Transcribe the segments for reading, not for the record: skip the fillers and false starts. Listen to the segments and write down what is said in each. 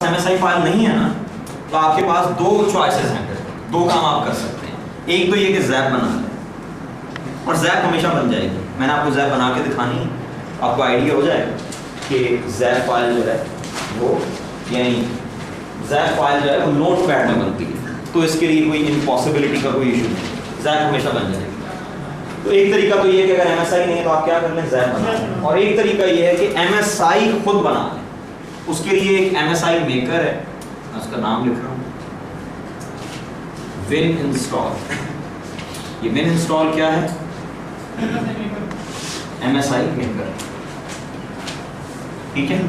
MSI file नहीं है ना, तो आपके पास दो चॉइसेस हैं, दो काम आप कर सकते हैं। एक तो ये कि ज़ैप बना लें, और ज़ैप हमेशा बन जाएगी। मैंने आपको ज़ैप बना के दिखानी है, आपको आइडिया हो जाएगा कि ज़ैप फाइल जो है वो, यानी ज़ैप फाइल जो है वो नोट पैड में बनती है, तो इसके लिए कोई इम्पॉसिबिलिटी का कोई इशू नहीं, ज़ैप हमेशा बन जाएगी। तो एक तरीका तो ये है कि अगर MSI नहीं है तो आप क्या कर लें, ज़ैप बना लें। और एक तरीका ये है कि MSI खुद बना लें। उसके लिए एक MSI मेकर है, मैं उसका नाम लिख रहा हूँ, विन इंस्टॉल। ये विन इंस्टॉल क्या है? MSI मेकर, ठीक है।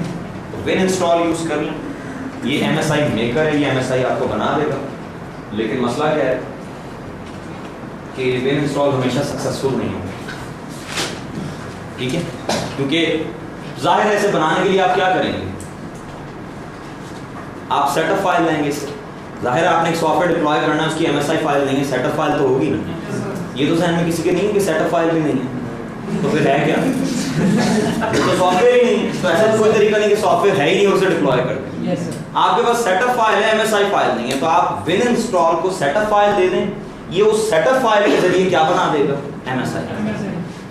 तो विन इंस्टॉल यूज कर लें। ये MSI मेकर है, ये MSI आपको बना देगा। लेकिन मसला क्या है कि विन इंस्टॉल हमेशा सक्सेसफुल नहीं होगा, ठीक है, क्योंकि जाहिर है इसे बनाने के लिए आप क्या करेंगे, आप सेटअप फाइल लेंगे। जाहिर है आपने एक सॉफ्टवेयर डिप्लॉय करना है, उसकी MSI फाइल लेंगे, सेटअप फाइल तो होगी ना। ये तो ज़हन में किसी के नहीं है कि सेटअप फाइल भी नहीं है, तो फिर है क्या? तो सॉफ्टवेयर ही नहीं है, तो ऐसा तो कोई तरीका नहीं कि सॉफ्टवेयर है ही नहीं उसे डिप्लॉय कर दें। आपके पास सेटअप फाइल है, MSI फाइल नहीं है, तो आप विन इंस्टॉल को सेटअप फाइल दे दें, ये उस सेटअप फाइल के जरिए क्या बना देगा, MSI,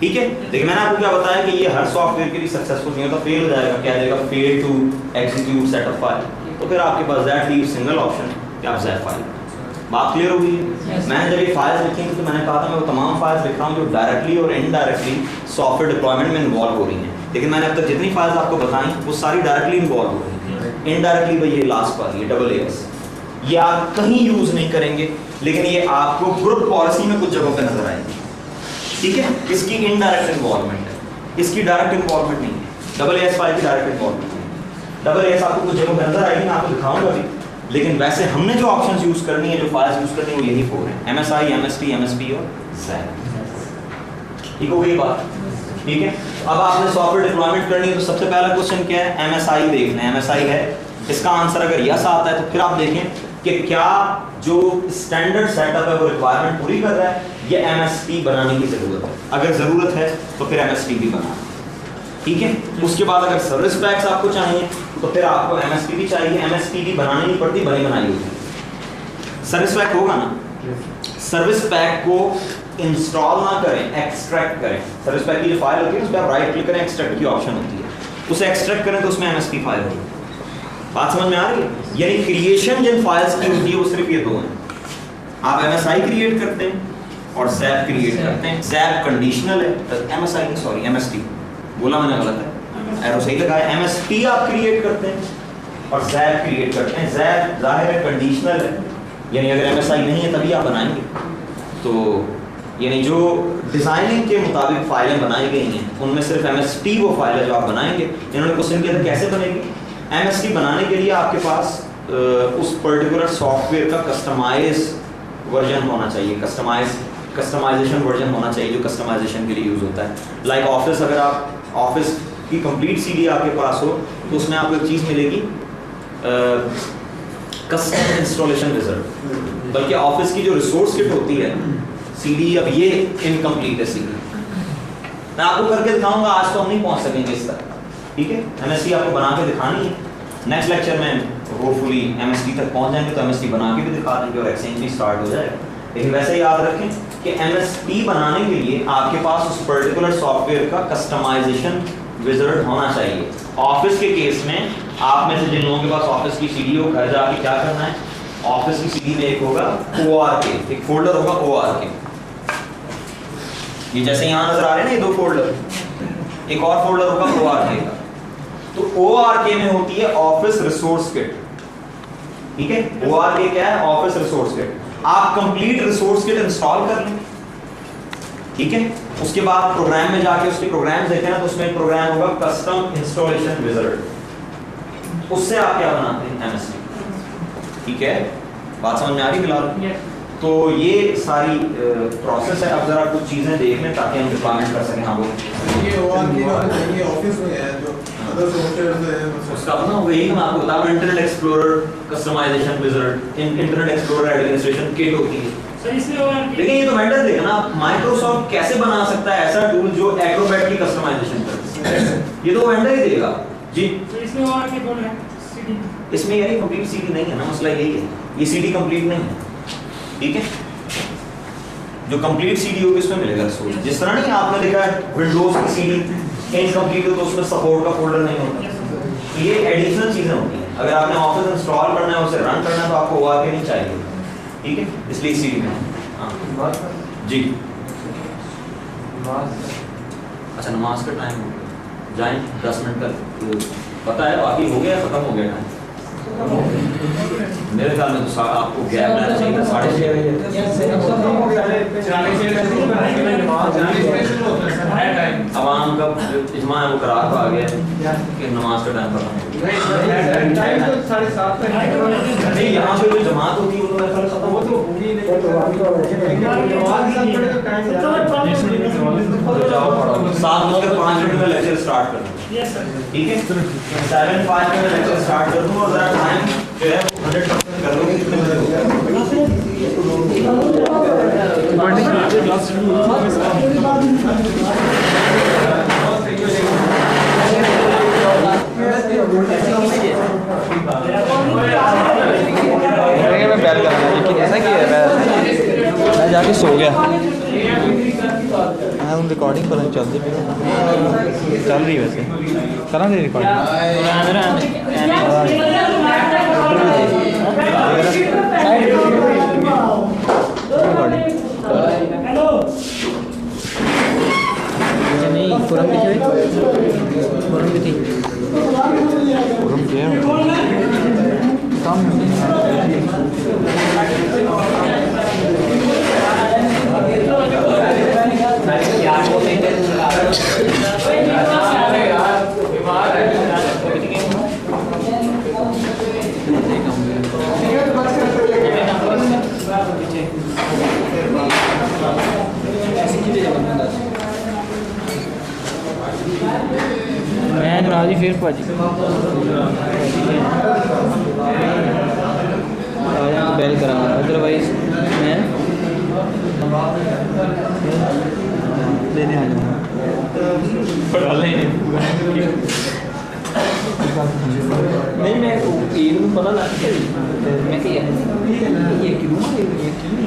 ठीक है। लेकिन मैंने आपको क्या बताया कि ये हर सॉफ्टवेयर के लिए सक्सेसफुल नहीं होता, फेल हो जाएगा, क्या देगा, fail to execute setup file. तो फिर आपके पास दैट लीव सिंगल ऑप्शन कि आप ज़ैप फाइल। बात क्लियर हो गई? मैंने जब ये फाइल्स लिखी थी तो मैंने कहा था मैं वो तमाम फाइल्स लिख रहा हूँ जो डायरेक्टली और इनडायरेक्टली सॉफ्टवेयर डिप्लॉयमेंट में इन्वॉल्व हो रही हैं। लेकिन मैंने अब तक जितनी फाइल्स आपको बताई वो सारी डायरेक्टली इन्वॉल्व हो रही हैं। इनडायरेक्टली भाई ये लास्ट वाली, ये AAS, ये आप कहीं यूज नहीं करेंगे, लेकिन ये आपको ग्रुप पॉलिसी में कुछ जगहों पे नजर आएगी, ठीक है। इसकी इनडायरेक्ट इन्वॉल्वमेंट है, इसकी डायरेक्ट इन्वॉल्वमेंट नहीं है। AAS फाइल की डायरेक्ट इन्वॉल्वमेंट है। AAS आपको कुछ जगहों पे नजर आएगी, मैं आपको दिखाऊंगा भी। लेकिन वैसे हमने जो ऑप्शंस यूज करनी है, जो फाइल्स यूज करनी है, वो यही 4 हैं, MSI, MST, MSP और ज़ैप। ठीक हो गई बात, ठीक है। अब आपने सॉफ्टवेयर डिप्लॉयमेंट करनी है तो सबसे पहला क्वेश्चन क्या है, MSI देखना है। MSI है, इसका आंसर अगर यस आता है तो फिर आप देखें कि क्या जो स्टैंडर्ड सेटअप है वो रिक्वायरमेंट पूरी कर रहा है, या MSP बनाने की जरूरत है। अगर जरूरत है तो फिर MSP भी बनाना, ठीक है। उसके बाद अगर सर्विस पैक्स आपको चाहिए तो फिर आपको MSP भी चाहिए। MSP भी बनानी नहीं पड़ती, बनी बनाई होती है। सर्विस पैक होगा ना, सर्विस पैक को इंस्टॉल ना करें, एक्सट्रैक्ट करें। सर्विस पैक की जो फाइल होती है उस पर आप राइट क्लिक करें, एक्सट्रैक्ट की ऑप्शन होती है, उसे एक्सट्रैक्ट करें तो उसमें MSP फाइल होगी। बात समझ में आ रही है? यानी क्रिएशन जिन फाइल्स की होती है वो सिर्फ ये दो हैं। आप MSI क्रिएट करते हैं और ज़ैप क्रिएट करते हैं। ज़ैप कंडीशनल है, MSI नहीं, सॉरी MST बोला मैंने, गलत है, एरो सही लगाया। MSP आप क्रिएट करते हैं और ज़ैप क्रिएट करते हैं। ज़ैप जाहिर है कंडीशनल है, यानी अगर MSI नहीं है तभी आप बनाएंगे। तो यानी जो डिज़ाइनिंग के मुताबिक फाइलें बनाई गई हैं उनमें सिर्फ MST वो फाइल है जो आप बनाएंगे। इन्होंने क्वेश्चन किया था कैसे बनेगी। MST बनाने के लिए आपके पास उस पर्टिकुलर सॉफ्टवेयर का कस्टमाइज वर्जन होना चाहिए, कस्टमाइजेशन वर्जन होना चाहिए जो कस्टमाइजेशन के लिए यूज़ होता है। लाइक ऑफिस, अगर आप ऑफिस की कंप्लीट CD आपके पास हो तो उसमें आपको एक चीज़ मिलेगी, कस्टम इंस्टॉलेशन विज़ार्ड। बल्कि ऑफिस की जो रिसोर्स किट होती है CD, अब ये इनकम्प्लीट है CD, मैं आपको करके दिखाऊंगा, आज तो हम नहीं पहुंच सकेंगे इस तक, ठीक है। MST आपको बना के दिखानी है। नेक्स्ट लेक्चर में होपफुली MST तक पहुंच जाएंगे तो MST बना के भी दिखा देंगे और एक्सचेंज भी स्टार्ट हो जाएगा। लेकिन वैसे याद रखें कि MST बनाने के लिए आपके पास उस पर्टिकुलर सॉफ्टवेयर का कस्टमाइजेशन विज़ार्ड होना चाहिए। ऑफिस के केस में आप में से जिन लोगों के पास ऑफिस की CD हो, घर जाके क्या करना है, ऑफिस की CD में एक होगा ORK, एक फोल्डर होगा ORK। ये जैसे यहाँ नजर आ रहे हैं ना ये दो फोल्डर, एक और फोल्डर होगा ORK का। तो ORK में होती है ऑफिस रिसोर्स किट, ठीक है। ORK क्या है, ऑफिस रिसोर्स किट। आप कंप्लीट रिसोर्स किट इंस्टॉल कर लें, ठीक है। उसके बाद प्रोग्राम में जाके उसके प्रोग्राम देखें ना, तो उसमें एक प्रोग्राम होगा कस्टम इंस्टॉलेशन विज़ार्ड, उससे आप क्या बनाते हैं, MST, ठीक है। बात समझ में आ रही फिलहाल? तो ये सारी प्रोसेस है। अब जरा कुछ चीजें देख लें ताकि हम डिप्लॉयमेंट कर सकें। हाँ वो ये ऑफिस में है जो अदर सॉफ्टवेयर है उसका अपना वही मैं आपको बता रहा हूं, internet explorer customization wizard, internet explorer administration kit होती है। लेकिन ये तो वेंडर देगा ना, माइक्रोसॉफ्ट कैसे बना सकता है ऐसा टूल जो एक्रोबैट की कस्टमाइजेशन करे, ये तो वेंडर ही देगा जी। तो इसमें और क्या बोल रहे हैं, इसमें यानी कंप्लीट सीडी नहीं है ना, मसला यही है, ये सीडी कंप्लीट नहीं है, ठीक है। जो कंप्लीट सीडी होगी उसमें मिलेगा सोर्स। जिस तरह नहीं आपने देखा है विंडोज की सीडी इनकम्प्लीट हो तो उसमें सपोर्ट का फोल्डर नहीं होता, ये एडिशनल चीजें होती हैं। अगर आपने ऑफिस इंस्टॉल करना है, उसे रन करना है, तो आपको ORK नहीं चाहिए, ठीक है, इसलिए सीडी में। हाँ जी, अच्छा नमाज का टाइम हो गया, जाएं 10 मिनट तक, पता है बाकी हो गया, खत्म हो गया टाइम मेरे ख्याल में। तो आपको गैप रहना चाहिए 6:30। अवाम का इजमा है वो करार तो आ गया कि नमाज का टाइम खत्म हो गया। नहीं, यहाँ पे जो जमात होती है वो तो खत्म होती है। 7:05 में लेक्चर स्टार्ट करना, ठीक है। 7:05 में लेक्चर स्टार्ट कर दूँ और जरा टाइम जो है 100% कर लो कि कितने बजे मैं बैल कर रहा लेकिन ऐसा कि मैं जाके सो गया। मैं हूँ रिकॉर्डिंग पर चलती चल रही वैसे करा दे रिकॉर्डिंग। नहीं फोरम की थी, फोरम की थी, फोरम क्या काम मैं नाराजी फिर भाजी बैल करा, अदरवाइज मैं लेने आ जाऊँगा। नहीं मैं एक को पता लग गया, मैं क्या ये क्यों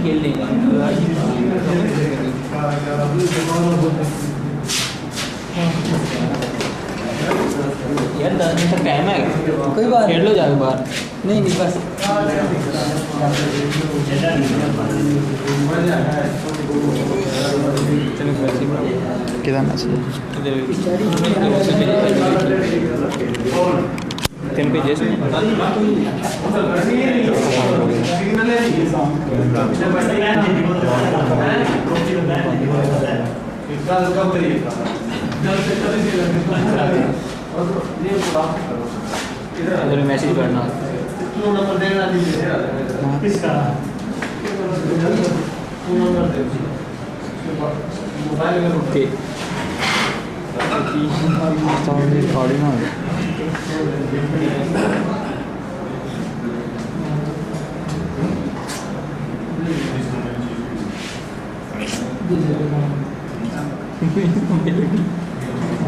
खेल लेंगे यार 10 मिनट तक टाइम है, कोई बात खेल लो जाके बाहर। नहीं नहीं बस किधर मैसेज तीन पे जैसे मैसेज करना ओके रिकॉर्डिंग हो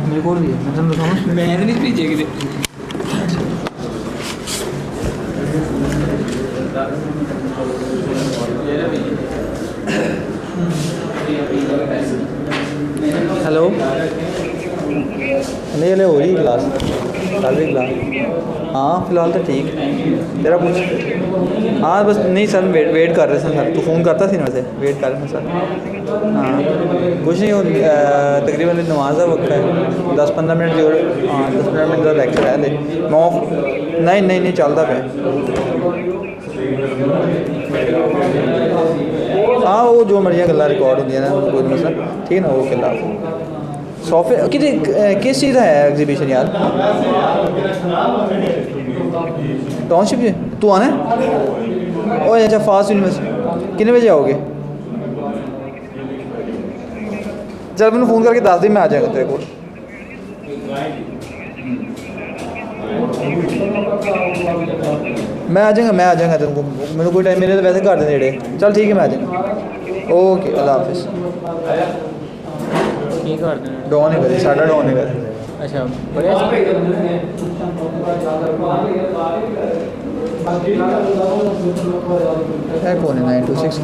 मेरे को दिया मैं समझ मैं नहीं पीछे कि हेलो नहीं हो रही क्लास चल रही क्लास। हाँ फिलहाल तो ठीक तेरा कुछ हाँ बस नहीं सर वेट कर रहे थे सर, तू फ़ोन करता थी ना वैसे वेट कर रहे थे सर। हाँ कुछ नहीं तकरीबन नमाज का वक्त है 10-15 मिनट जो 10-15 मिनट का लेक्चर है मैं ऑफ नहीं चलता पे। हाँ वो जो मर्जी गल्लां रिकॉर्ड होंगी ना कोई मसला ठीक है ना। वो गल्लां सॉफ्टवेयर किस चीज़ है एग्जीबिशन यार टाउनशिप तू आना है ओ अच्छा फास्ट यूनिवर्सिटी कितने बजे आओगे? चल मैंने फ़ोन करके दस दिन मैं आ जाएगा तेरे को। मैं आ जाऊँगा तेरे को मैंने कोई टाइम मेरे तो वैसे घर दे नेड़े चल ठीक है मैं आ जाऊँगा ओके अल्लाह हाफिज़। डॉन है साढ़ा डॉन है अच्छा है कौन है 9264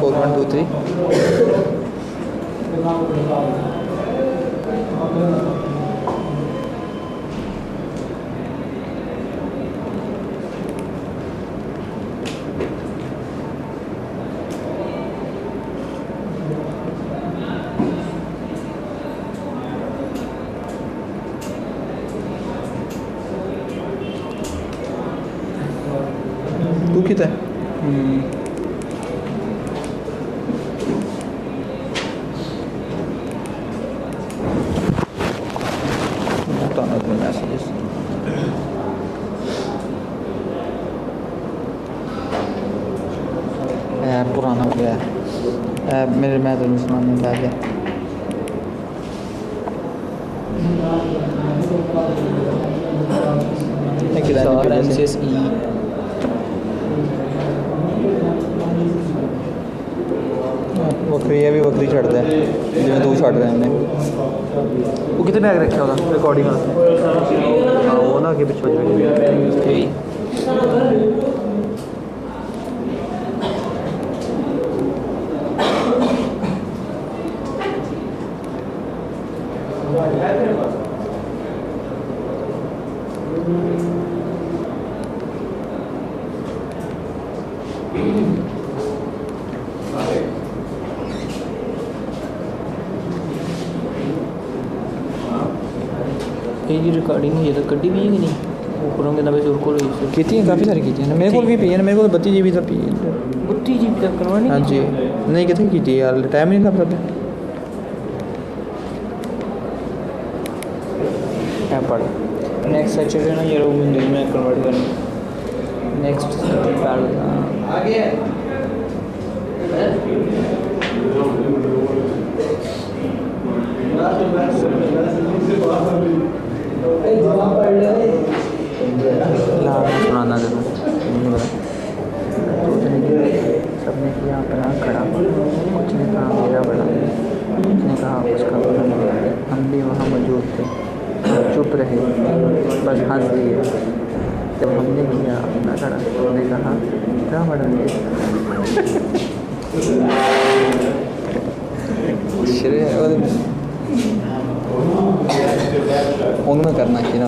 तू कितना है मैसेजेस ऐप पुराना हो गया है ऐप मेरे मैं तो मुसलमान नहीं ला गया बकरी है भी बकरी छड़ता है जिमें तू छड़ रहे हैं वो कितने बैग रखे होगा रिकॉर्डिंग हाँ वो ना आगे पिछले ये रिकॉर्डिंग ये तो कड्डी भी है कि नहीं ऊपरों के नवे सुर को की काफ़ी सारी की मेरे को भी पी है मेरे को 32 GB तक पी है 32 GB तक करवानी हाँ जी नहीं कितनी की यार टाइम नहीं था पता क्या पढ़ नेक्स्ट सैटरडे ना ये विंडोज में कन्वर्ट करनी नेक्स्ट आगे सुनाना जरूर सबने किया अपना खड़ा उसने कहा मेरा बड़ा उसने कहा उसका बड़ा हम भी वहाँ मौजूद थे चुप रहे बस हंस दिए जब हमने किया अपना खड़ा उसने कहा क्या बड़ा उनमें करना कि ना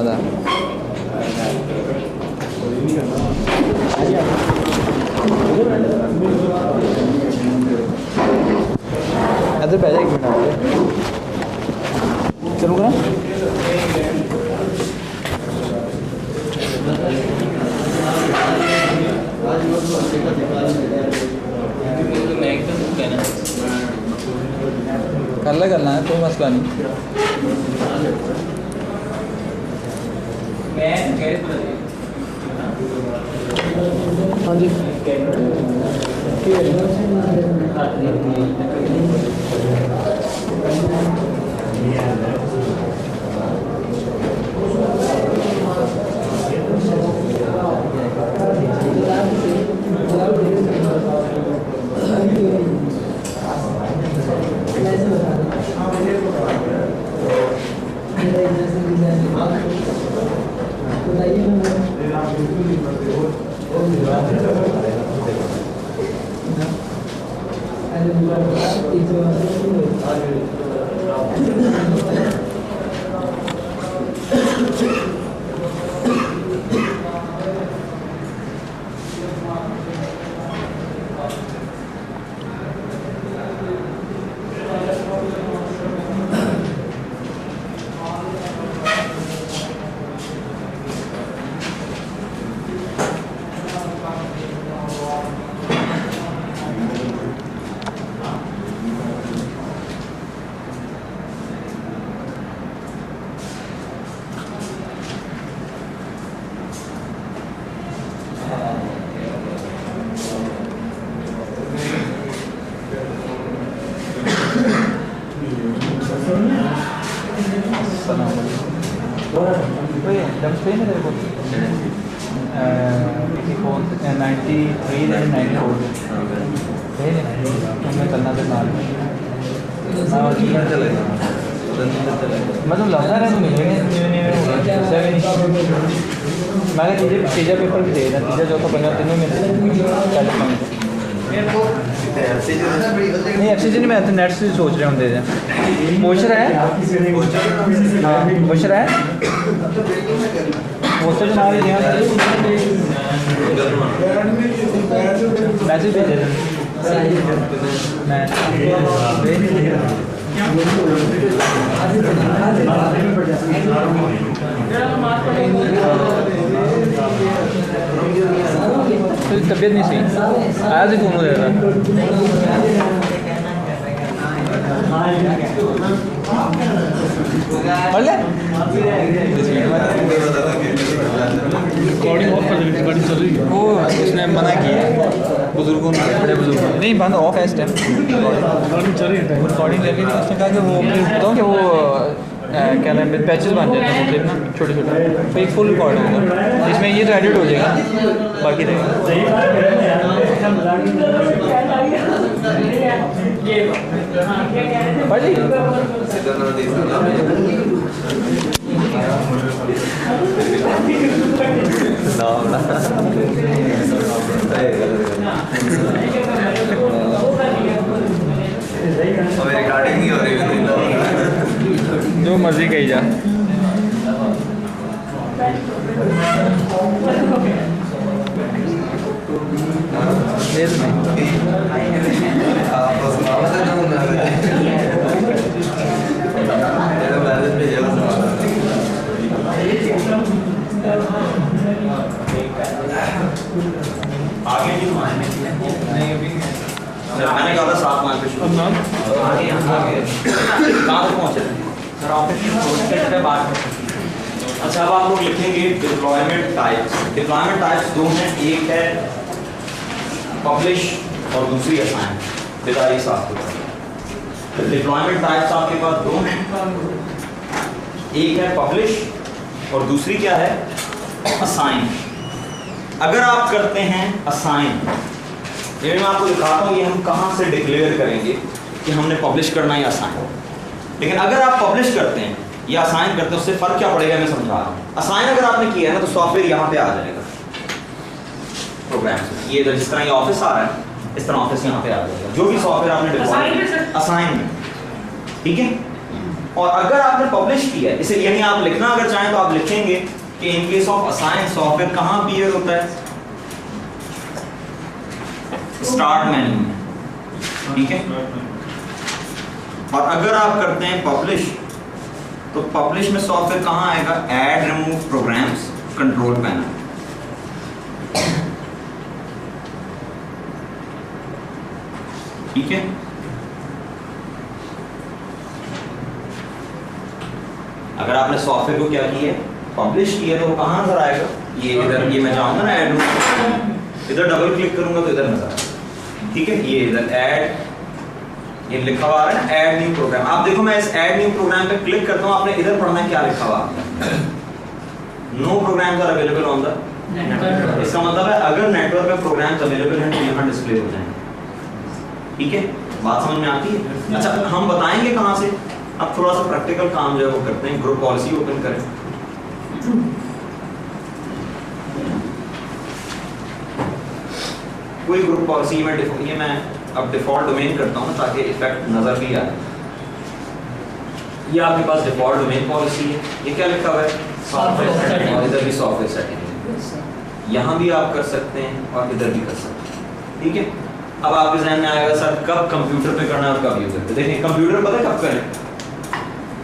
इधर पहले 1 मिनट चलो करा करना है कोई मसला नहीं हाँ जी Spain तेरे को किसी फोन 93 या 94 है मैं चलना तो नाल मतलब लगा रहा है तो मिलेंगे मैंने तीजा पेपर भी दे दिया, तीजा चौथा पंजा तीनों में नहीं एफ सी जी नहीं, मैं तो नेट से सोच रहे होंगे मोशर है। हाँ मोशर है, मोशर बना रहे मैसेज भेज रहे मैं तबीयत नहीं सही, आया से फोन हो जाएगा। रिकॉर्डिंग ऑफ कर दी, रिकॉर्डिंग चल रही है। वो उसने मना किया बुजुर्गों ने, बड़े बुजुर्गों ने। नहीं बंद ऑफ है इस टाइम, रिकॉर्डिंग चल रही है। रिकॉर्डिंग लगी थी। उसने कहा कि वो बताऊँ कि वो क्या नाम है पैचेस बन जाते हैं मतलब ना छोटे छोटे, तो एक फुल रिकॉर्ड होगा इसमें ये तो एडिट हो जाएगा, बाकी रहेगा। पढ़ ली रिकॉर्डिंग नहीं हो रही है, जो मर्जी कही जा। आगे नहीं मारने मैंने कहा था 7 मार्क पे शुरू आगे कहाँ तक पहुँचे सर? ऑफिस पे बात। अच्छा अब आप लोग लिखेंगे डिप्लॉयमेंट टाइप्स। डिप्लॉयमेंट टाइप्स दो हैं, एक है पब्लिश और दूसरी असाइन। बताइए साफ तो डिप्लॉयमेंट टाइप्स आपके पास दो हैं, एक है पब्लिश और दूसरी क्या है असाइन। अगर आप करते हैं असाइन, ये मैं आपको दिखाता हूँ ये हम कहाँ से डिक्लेयर करेंगे कि हमने पब्लिश करना है या असाइन। लेकिन अगर आप पब्लिश करते हैं या असाइन करते हैं उससे फर्क क्या पड़ेगा मैं समझा रहा हूँ। असाइन अगर आपने किया है ना तो सॉफ्टवेयर यहाँ पे आ जाएगा प्रोग्राम, ये जिस तरह ये ऑफिस आ रहा है इस तरह ऑफिस यहाँ पे आ जाएगा, जो भी सॉफ्टवेयर आपने डिप्लॉय असाइन में, ठीक है। और अगर आपने पब्लिश किया है इसे, यानी आप लिखना अगर चाहें तो आप लिखेंगे कि in case of assign software कहाँ अपीयर होता है, स्टार्ट मेन्यू में, ठीक है। और अगर आप करते हैं पब्लिश तो पब्लिश में सॉफ्टवेयर कहाँ आएगा, add remove programs control panel, ठीक है। अगर आपने सॉफ्टवेयर को क्या किया पब्लिश किया तो वो कहाँ नजर आएगा, ये इधर, ये मैं जाऊंगा ना ऐड, इधर डबल क्लिक करूंगा तो इधर नजर आएगा, ठीक है। ये इधर ऐड, ये लिखा हुआ है ना ऐड न्यू प्रोग्राम। आप देखो मैं इस ऐड न्यू प्रोग्राम पे क्लिक करता हूँ, आपने इधर पढ़ना है क्या लिखा हुआ, no programs are available on the. इसका मतलब है अगर नेटवर्क पे प्रोग्राम्स अवेलेबल हैं तो यहाँ डिस्प्ले हो जाएंगे, ठीक है। बात समझ में आती है? अच्छा हम बताएंगे कहाँ से, अब थोड़ा सा प्रैक्टिकल काम जो है वो करते हैं। ग्रुप पॉलिसी ओपन करें, कोई ग्रुप पॉलिसी में ये मैं अब डिफॉल्ट डोमेन करता हूँ ताकि इफेक्ट नजर भी आए। ये आपके पास डिफॉल्ट डोमेन पॉलिसी है, ये क्या लिखा हुआ है सॉफ्टवेयर सेटिंग, और इधर भी सॉफ्टवेयर सेटिंग, यहाँ भी आप कर सकते हैं और इधर भी कर सकते हैं, ठीक है। अब आपके जहन में आएगा सर कब कंप्यूटर पे करना है और कब यूजर पे। देखिए कंप्यूटर पता है कब करें,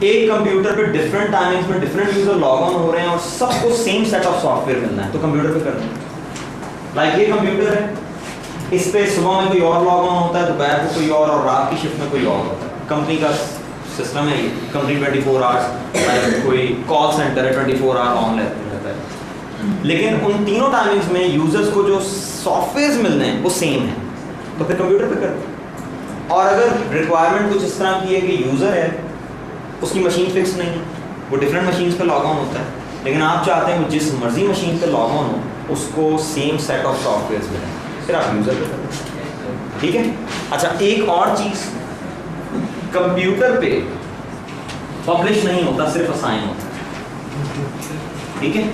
एक कंप्यूटर पे डिफरेंट टाइमिंग्स में डिफरेंट यूजर लॉग ऑन हो रहे हैं और सबको सेम सेट ऑफ सॉफ्टवेयर मिलना है तो कंप्यूटर पे करना है। लाइक ये कंप्यूटर है, इस पे सुबह में कोई और लॉग ऑन होता है, दोपहर को कोई और रात की शिफ्ट में कोई और होता है। कंपनी का सिस्टम है ये, कंपनी 24 आवर्स, कोई कॉल सेंटर है 24 आवर ऑन रहता है। लेकिन उन तीनों टाइमिंग्स में यूजर्स को जो सॉफ्टवेयर मिलने हैं वो सेम है तो फिर कंप्यूटर पे करते हैं। और अगर रिक्वायरमेंट कुछ इस तरह की है कि यूजर है उसकी मशीन फिक्स नहीं है, वो डिफरेंट मशीन पे लॉग ऑन होता है, लेकिन आप चाहते हैं जिस मर्जी मशीन पे लॉग ऑन हो उसको सेम सेट ऑफ सॉफ्टवेयर मिले, फिर आप यूजर पे करते हैं, ठीक है। अच्छा एक और चीज, कंप्यूटर पे पब्लिश नहीं होता, सिर्फ असाइन होता है, ठीक है।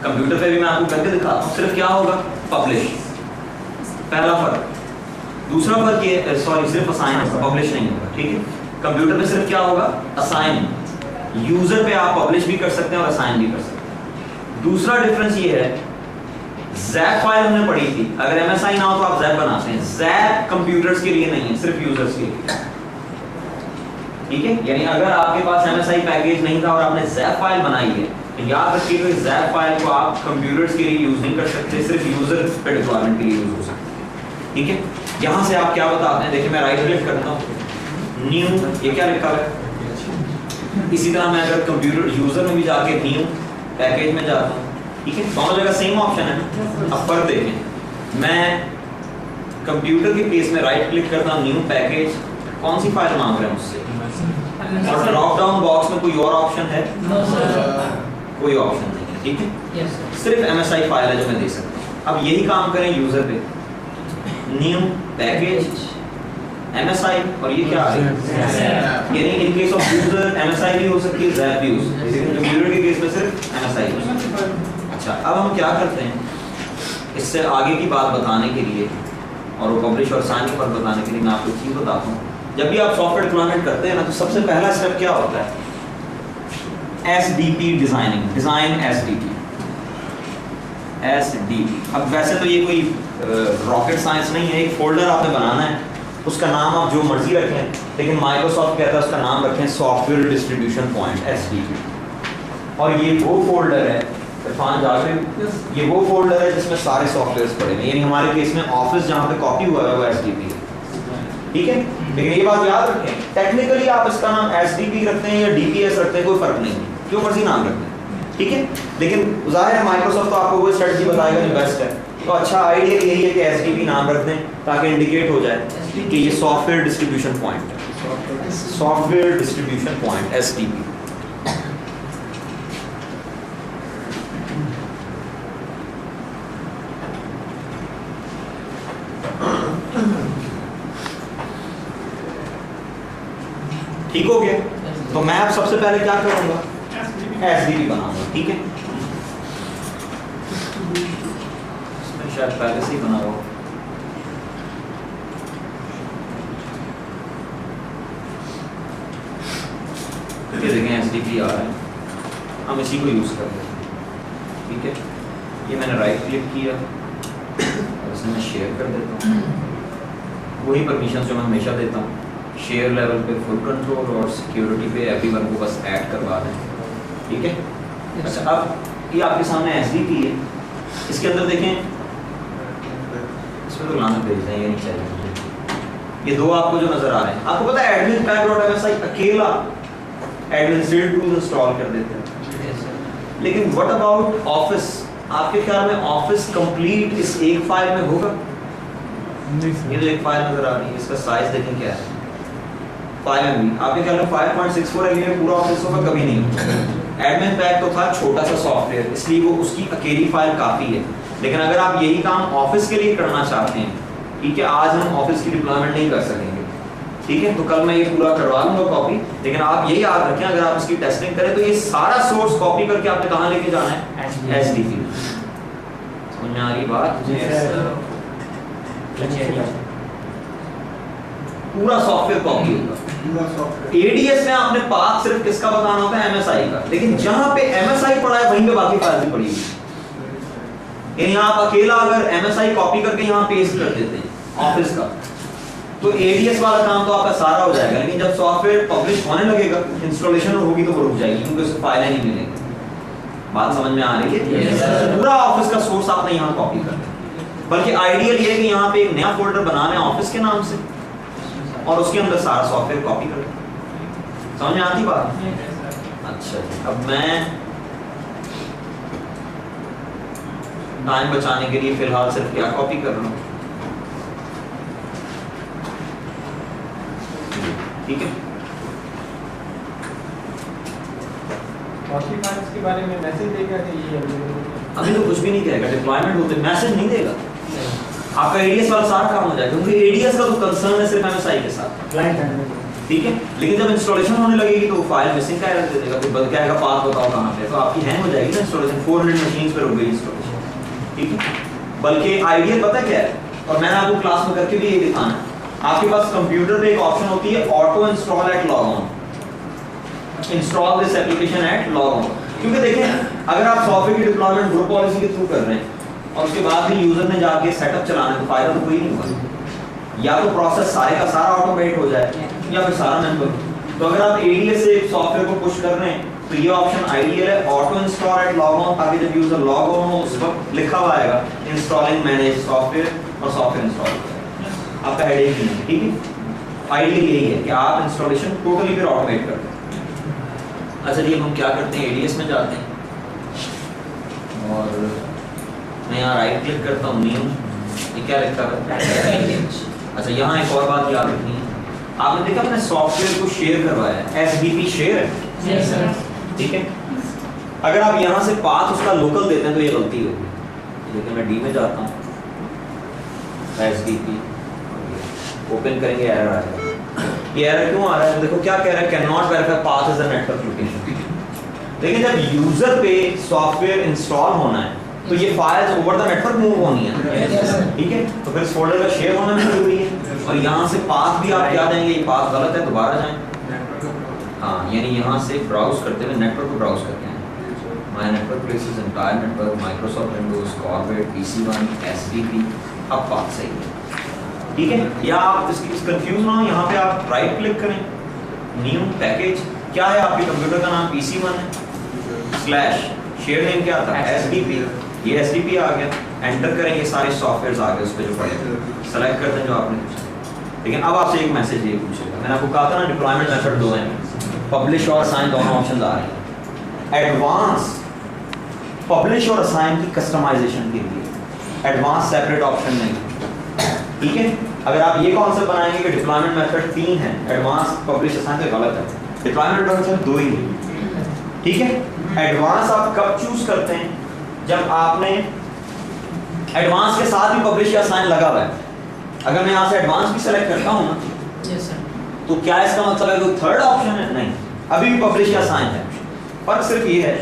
कंप्यूटर पे भी मैं आपको करके दिखाता हूँ। सिर्फ क्या होगा, पब्लिश, पहला फर्क। दूसरा फर्क ये, सॉरी सिर्फ असाइन होगा, पब्लिश नहीं होगा, ठीक है। कंप्यूटर पे सिर्फ क्या होगा, असाइन। यूजर पे आप पब्लिश भी कर सकते हैं और असाइन भी कर सकते हैं। दूसरा डिफरेंस ये है, ज़ैप फाइल हमने पढ़ी थी, अगर MSI ना हो तो आप ज़ैप बनाते हैं। ज़ैप कंप्यूटर्स के लिए नहीं है, सिर्फ यूजर्स के लिए, ठीक है। यानी अगर आपके पास MSI पैकेज नहीं था और आपने ज़ैप फाइल बनाई है, तो याद रखिए ज़ैप फाइल को आप कंप्यूटर्स के लिए यूज नहीं कर सकते, सिर्फ यूजर पे डिप्लॉयमेंट के लिए यूज हो सकते हैं, ठीक है। यहाँ से आप क्या बताते हैं, देखिए मैं राइट क्लिक करता हूँ, न्यू, ये क्या लिखा है। इसी तरह मैं अगर कंप्यूटर यूजर में भी जाके न्यू पैकेज में जाता हूँ, ठीक है, दोनों जगह सेम ऑप्शन है। अब पर देखें, मैं कंप्यूटर के केस में राइट क्लिक करता हूँ, न्यू पैकेज, कौन सी फाइल मांग रहे हैं मुझसे, और ड्रॉप डाउन बॉक्स में कोई और ऑप्शन है, कोई ऑप्शन नहीं है, ठीक है। सिर्फ MSI फाइल है जो मैं दे सकता हूँ। अब यही काम करें यूजर पे, न्यू पैकेज MSI, और ये क्या है, यानी in case of user MSI भी हो सकती है, ज़ैप भी हो सकती है, लेकिन कंप्यूटर के केस में सिर्फ MSI हो सकती है। अच्छा, अब हम क्या करते हैं, इससे आगे की बात बताने के लिए और वो पब्लिश और साइन की बात बताने के लिए मैं आपको एक चीज़ बताता हूँ। जब भी आप सॉफ्टवेयर डिप्लॉयमेंट करते हैं ना, तो सबसे पहला स्टेप क्या होता है, SDP डिजाइनिंग, डिजाइन SDP। अब वैसे तो ये कोई रॉकेट साइंस नहीं है, एक फोल्डर आपने बनाना है, उसका नाम आप जो मर्जी रखें, लेकिन माइक्रोसॉफ्ट कहता है उसका नाम रखें सॉफ्टवेयर डिस्ट्रीब्यूशन पॉइंट SDP। और ये वो फोल्डर है, इरफान जाकर, ये वो फोल्डर है जिसमें सारे सॉफ्टवेयर्स पड़े हैं, यानी हमारे केस में ऑफिस जहाँ पे कॉपी हुआ है वो SDP है, ठीक है। लेकिन ये बात याद रखें, टेक्निकली आप इसका नाम SDP रखते हैं या DPS रखते हैं, कोई फर्क नहीं है, जो मर्जी नाम रखते हैं, ठीक है। लेकिन जाहिर है माइक्रोसॉफ्ट तो आपको वो स्ट्रेटजी बताएगा जो बेस्ट है, तो अच्छा आइडिया यही है कि SDP नाम रख दें ताकि इंडिकेट हो जाए कि ये सॉफ्टवेयर डिस्ट्रीब्यूशन पॉइंट है, सॉफ्टवेयर डिस्ट्रीब्यूशन पॉइंट SDP। ठीक हो गया। तो मैं अब सबसे पहले क्या करूंगा, SDP बनाऊंगा, ठीक है। इसमें शायद पहले से ही बना हुआ, ये देखें SDP आ रहा है, हम इसी को यूज करते हैं, ठीक है। ये मैंने राइट क्लिक किया और इसे मैं शेयर कर देता हूँ, वही परमिशन जो मैं हमेशा देता हूँ, शेयर लेवल पे फुल कंट्रोल और सिक्योरिटी पे एवरीवन को बस ऐड करवा दें, ठीक है। अच्छा, अब ये आपके सामने SDP है, इसके अंदर देखें, इसमें तो लाना भेज दें, ये नहीं चाहिए। ये दो आपको जो नजर आ रहे हैं, आपको पता है एडमिन पैक.MSI अकेला एडमिनिस्ट्रेटिव टूल्स इंस्टॉल कर देते हैं, लेकिन व्हाट अबाउट ऑफिस, आपके ख्याल में ऑफिस कंप्लीट इस एक फाइल में होगा? ये जो एक फाइल नजर आ रही है, इसका साइज देखें क्या है, 5 MB, आपके ख्याल में 5.64 MB में पूरा ऑफिस होगा? कभी नहीं। एडमिन पैक तो था छोटा सा सॉफ्टवेयर, इसलिए वो उसकी अकेली फाइल काफी है। लेकिन अगर आप यही काम ऑफिस के लिए करना चाहते हैं, ठीक है, आज हम ऑफिस की डिप्लॉयमेंट नहीं कर सकेंगे, ठीक है, तो कल मैं ये पूरा करवा लूंगा कॉपी। लेकिन आप यही याद रखें, अगर आप इसकी टेस्टिंग करें तो ये सारा सोर्स कॉपी करके आपने कहाँ लेके जाना है, SDP। समझ में आ रही बात? पूरा सॉफ्टवेयर कॉपी होगा। ADS में आपने पाथ सिर्फ किसका बताना होता है, MSI का, लेकिन जहां पे MSI पड़ा है वहीं पे बाकी फाइल भी पड़ी है। यानी आप अकेला अगर MSI कॉपी करके यहाँ पेस्ट कर देते हैं ऑफिस का, तो ADS वाला काम तो आपका सारा हो जाएगा, लेकिन जब सॉफ्टवेयर पब्लिश होने लगेगा, इंस्टॉलेशन होगी तो वो रुक जाएगी, क्योंकि उसको फाइलें नहीं मिलेंगी। बात समझ में आ रही है? पूरा ऑफिस का सोर्स आपने यहाँ कॉपी करना है, बल्कि आइडियल ये है कि यहाँ पे एक नया फोल्डर बनाना है ऑफिस के नाम से और उसके अंदर सारा सॉफ्टवेयर कॉपी करना। समझ में आती बात? अच्छा, अब मैं टाइम बचाने के लिए फिलहाल सिर्फ क्या कॉपी कर रहा हूँ, ठीक है। के बारे में मैसेज देगा कि ये अभी तो कुछ भी नहीं कहेगा, डिप्लॉयमेंट होते मैसेज नहीं देगा, आपका ADS वाला सारा काम हो जाएगा, क्योंकि ADS का तो कंसर्न है सिर्फ MSI के साथ। ठीक है। लेकिन जब इंस्टॉलेशन होने लगेगी तो फाइल मिसिंग का एरर दे देगा, फिर बदल जाएगा पाथ बताओ कहाँ पे, तो आपकी हैंग हो जाएगी ना इंस्टॉलेशन, 400 मशीन्स पे रुक गई इंस्टॉलेशन, ठीक है। बल्कि आइडियल पता क्या है, और मैंने आपको क्लास में करके भी ये दिखाना है, आपके पास कंप्यूटर पे एक ऑप्शन होती है auto install at log on, install this application at log on. क्योंकि देखें अगर आप सॉफ्टवेयर की डिप्लॉयमेंट ग्रुप पॉलिसी के थ्रू कर रहे हैं और उसके बाद भी यूजर ने जाके सेटअप चलाने तो फायदा तो कोई नहीं हुआ, या तो प्रोसेस सारे का सारा ऑटोमेट हो जाए या फिर सारा मैनुअल। तो अगर आप एडीएस से सॉफ्टवेयर को पुश कर रहे हैं तो ये ऑप्शन आइडियल है, auto install at log on, ताकि जब यूजर लॉग ऑन हो उस वक्त लिखा हुआ आएगा इंस्टॉलिंग मैनेज सॉफ्टवेयर और सॉफ्टवेयर इंस्टॉल, आपका हेडेक नहीं है, ठीक है। आइडियल यही है कि आप इंस्टॉलेशन टोटली फिर ऑटोमेट कर दें। अच्छा जी, हम क्या करते हैं, एडीएस में जाते हैं और मैं यहाँ राइट क्लिक करता हूँ, न्यू, ये क्या लिखा है। अच्छा यहाँ एक और बात याद रखनी है, आपने देखा मैंने सॉफ्टवेयर को शेयर करवाया है, एसडीपी शेयर है, ठीक है। अगर आप यहाँ से पाथ उसका लोकल देते हैं तो ये गलती होगी। लेकिन मैं डी में जाता हूँ, एसडीपी ओपन करेंगे, एरर आएगा। ये एरर क्यों आ रहा है, देखो क्या कह रहा है, can not verify path as a network location. लेकिन जब यूजर पे सॉफ्टवेयर इंस्टॉल होना है तो ये files over the network move होनी है, ठीक है। तो फिर इस फोल्डर का शेयर होना भी जरूरी है, और यहाँ से पाथ भी आप क्या देंगे, ये पाथ गलत है, दोबारा जाएं। हाँ, यानी यहाँ से ब्राउज करते हुए नेटवर्क को ब्राउज करते हैं, my network places entire network, Microsoft Windows, corporate, PC1, SDP, अब पाथ सही है, ठीक है। या आप इसकी कंफ्यूज ना हो, यहाँ पे आप राइट क्लिक करें, न्यू पैकेज, क्या है आपके कंप्यूटर का नाम PC1 है, स्लैश शेयर नेम क्या था, एसडीपी, ये एसडीपी आ गया, एंटर करेंगे, सारे सॉफ्टवेयर्स आ गए उस पे जो पड़े, सेलेक्ट करते हैं जो आपने पूछा। लेकिन अब आपसे एक मैसेज ये पूछेगा, मैंने आपको कहा था ना डिप्लॉयमेंट मेथड दो हैं, पब्लिश और असाइन दोनों ऑप्शन आ रहे हैं। एडवांस पब्लिश और असाइन की कस्टमाइजेशन के लिए एडवांस सेपरेट ऑप्शन नहीं, ठीक है। अगर आप ये कॉन्सेप्ट बनाएंगे कि डिप्लॉयमेंट मेथड 3 है, एडवांस पब्लिश असाइन, तो गलत है। डिप्लॉयमेंट मेथड 2 ही है, ठीक है। एडवांस आप कब चूज करते हैं, जब आपने एडवांस के साथ ही पब्लिश या असाइन लगा हुआ है। अगर मैं यहाँ से एडवांस भी सेलेक्ट करता हूँ ना, तो क्या इसका मतलब है कोई थर्ड ऑप्शन है, नहीं, अभी भी पब्लिश या असाइन है। फर्क सिर्फ ये है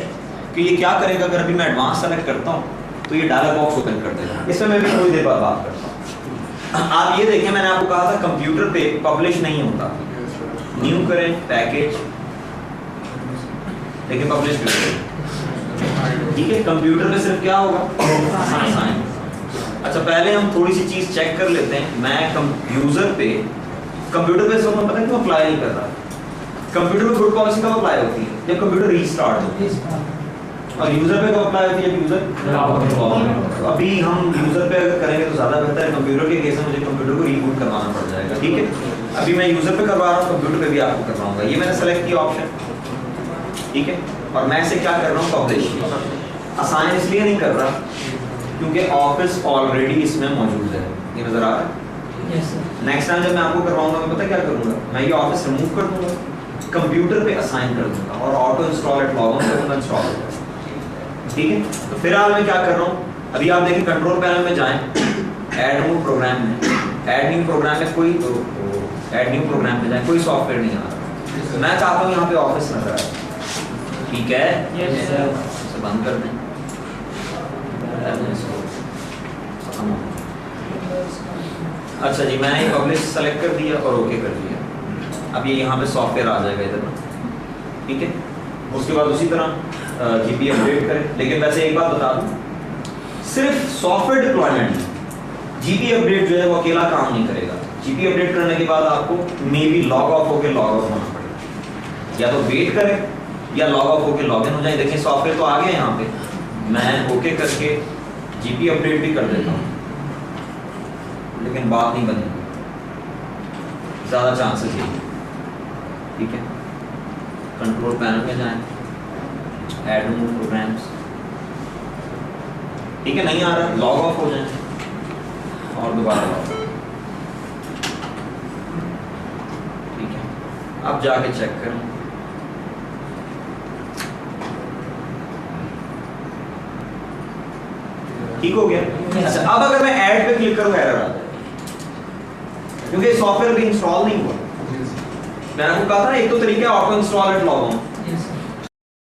कि ये क्या करेगा, अगर अभी मैं एडवांस सेलेक्ट करता हूँ तो ये डायलॉग बॉक्स ओपन कर देगा, इसमें मैं भी थोड़ी देर बाद बात करता हूँ। आप ये देखें, मैंने आपको कहा था कंप्यूटर पे पब्लिश नहीं होता, न्यू करें, पैकेज, देखिए पब्लिश करें, ठीक है। कंप्यूटर पे सिर्फ क्या होगा, असाइन। अच्छा, पहले हम थोड़ी सी चीज चेक कर लेते हैं। मैं यूजर पे कंप्यूटर पे सब पता है क्यों अप्लाई नहीं कर रहा, कंप्यूटर पे गुड पॉलिसी कब अप्लाई होती है, जब कंप्यूटर रीस्टार्ट होता है, और यूजर पे कब अप्लाई होती है, जब यूजर, अभी हम यूजर पे अगर करेंगे तो ज्यादा बेहतर है। कंप्यूटर के केस में मुझे कंप्यूटर को रीबूट करवाना पड़ जाएगा, ठीक है। अभी मैं यूजर पे करवा रहा हूँ, कंप्यूटर पे भी आपको करवाऊंगा। ये मैंने सेलेक्ट किया ऑप्शन, ठीक है, और मैं इसे क्या कर रहा हूँ, पब्लिश। असाइन इसलिए नहीं कर रहा क्योंकि ऑफिस ऑलरेडी इसमें मौजूद है, ये नजर आ रहा है। नेक्स्ट टाइम जब मैं आपको करवाऊंगा, मैं पता क्या करूंगा, मैं ये ऑफिस रिमूव कर दूंगा, कंप्यूटर पे असाइन कर दूंगा और auto install at log on करूंगा, इंस्टॉल हो जाएगा, ठीक है। तो फिलहाल मैं क्या कर रहा हूँ, अभी आप देखिए कंट्रोल पैनल में जाएं, ऐड न्यू प्रोग्राम में, ऐड न्यू प्रोग्राम में कोई ऐड न्यू प्रोग्राम पे जाएं, कोई सॉफ्टवेयर नहीं आ रहा। मैं चाहता हूँ यहाँ पे ऑफिस नजर आए, ठीक है, इसे बंद कर दें। अच्छा जी, मैंने पब्लिश सेलेक्ट कर दिया और ओके कर दिया। अब ये यहाँ पे सॉफ्टवेयर आ जाएगा इधर, ठीक है। उसके बाद उसी तरह जीपी अपडेट करें। लेकिन वैसे एक बात बता दूं, सिर्फ सॉफ्टवेयर डिप्लॉयमेंट जीपी अपडेट जो है वो अकेला काम नहीं करेगा। जीपी अपडेट करने के बाद आपको मे बी लॉग ऑफ होकर लॉग आउट होना पड़ेगा, या तो वेट करें या लॉग ऑफ होकर लॉग इन हो जाए। देखिए सॉफ्टवेयर तो आ गया यहाँ पे, मैं ओके करके जीपी अपडेट भी कर देता हूँ, लेकिन बात नहीं बनेगी, ज़्यादा चांसेस है, ठीक है। कंट्रोल पैनल में जाएं, ऐड न्यू प्रोग्राम्स, ठीक है, नहीं आ रहा, लॉग ऑफ हो जाए और दोबारा लॉग, ठीक है। अब जाके चेक करें, ठीक हो गया। अच्छा, अब अगर मैं ऐड पे क्लिक करूं एरर आ जाए, क्योंकि सॉफ्टवेयर भी इंस्टॉल नहीं हुआ, मैंने आपको कहा था एक तो तरीका है auto install at log on,